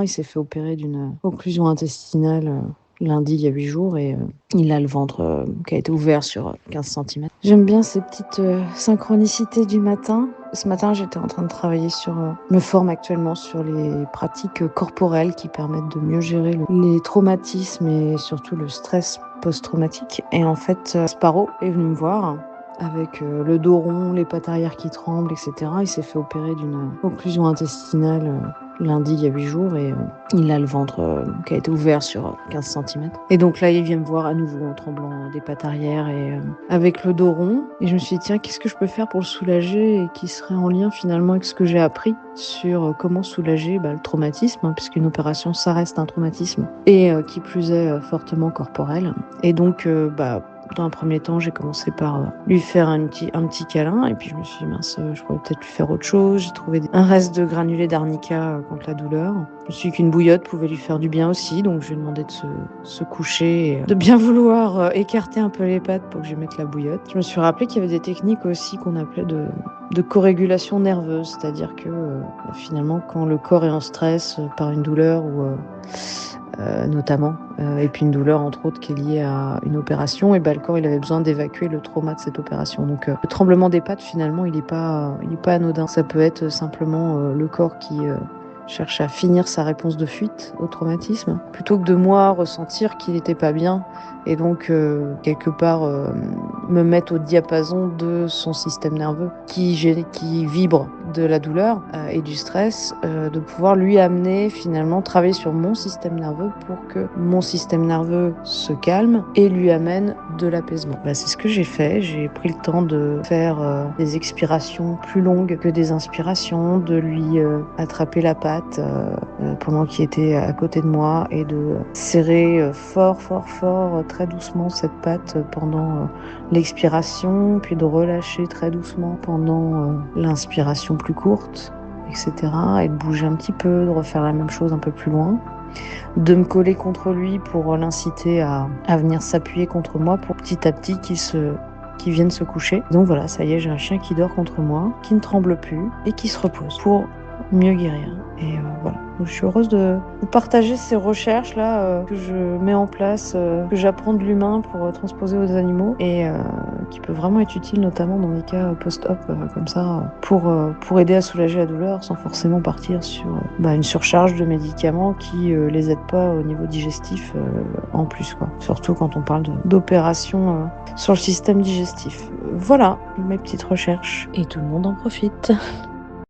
Il s'est fait opérer d'une occlusion intestinale lundi il y a 8 jours et il a le ventre qui a été ouvert sur 15 centimètres. J'aime bien ces petites synchronicités du matin. Ce matin, j'étais en train de travailler me forme actuellement sur les pratiques corporelles qui permettent de mieux gérer les traumatismes et surtout le stress post-traumatique. Et en fait, Sparrow est venu me voir avec le dos rond, les pattes arrière qui tremblent, etc. Il s'est fait opérer d'une occlusion intestinale lundi il y a 8 jours et il a le ventre qui a été ouvert sur 15 centimètres. Et donc là, il vient me voir à nouveau en tremblant des pattes arrière et avec le dos rond. Et je me suis dit, tiens, qu'est-ce que je peux faire pour le soulager et qui serait en lien finalement avec ce que j'ai appris sur comment soulager le traumatisme, hein, puisqu'une opération, ça reste un traumatisme, et qui plus est fortement corporel. Et donc, dans un premier temps, j'ai commencé par lui faire un petit câlin. Et puis je me suis dit, mince, je pourrais peut-être lui faire autre chose. J'ai trouvé un reste de granulés d'arnica contre la douleur. Je me suis dit qu'une bouillotte pouvait lui faire du bien aussi. Donc je lui ai demandé de se coucher et de bien vouloir écarter un peu les pattes pour que je lui mette la bouillotte. Je me suis rappelé qu'il y avait des techniques aussi qu'on appelait de corrégulation nerveuse. C'est-à-dire que finalement, quand le corps est en stress par une douleur ou... notamment, et puis une douleur entre autres qui est liée à une opération, et le corps il avait besoin d'évacuer le trauma de cette opération. Donc le tremblement des pattes finalement il est pas anodin. Ça peut être simplement le corps qui cherche à finir sa réponse de fuite au traumatisme, plutôt que de moi ressentir qu'il n'était pas bien et donc quelque part me mettre au diapason de son système nerveux qui vibre de la douleur et du stress, de pouvoir lui amener finalement travailler sur mon système nerveux pour que mon système nerveux se calme et lui amène de l'apaisement. C'est ce que j'ai fait. J'ai pris le temps de faire des expirations plus longues que des inspirations, de lui attraper la patte pendant qu'il était à côté de moi et de serrer fort, très doucement cette patte pendant l'expiration, puis de relâcher très doucement pendant l'inspiration plus courte, etc. Et de bouger un petit peu, de refaire la même chose un peu plus loin, de me coller contre lui pour l'inciter à venir s'appuyer contre moi pour petit à petit qu'il vienne se coucher. Donc voilà, ça y est, j'ai un chien qui dort contre moi, qui ne tremble plus et qui se repose pour mieux guérir. Et voilà. Donc, je suis heureuse de partager ces recherches-là que je mets en place, que j'apprends de l'humain pour transposer aux animaux et qui peut vraiment être utile, notamment dans des cas post-op comme ça, pour aider à soulager la douleur sans forcément partir sur une surcharge de médicaments qui les aident pas au niveau digestif en plus, quoi. Surtout quand on parle d'opérations sur le système digestif. Voilà mes petites recherches et tout le monde en profite.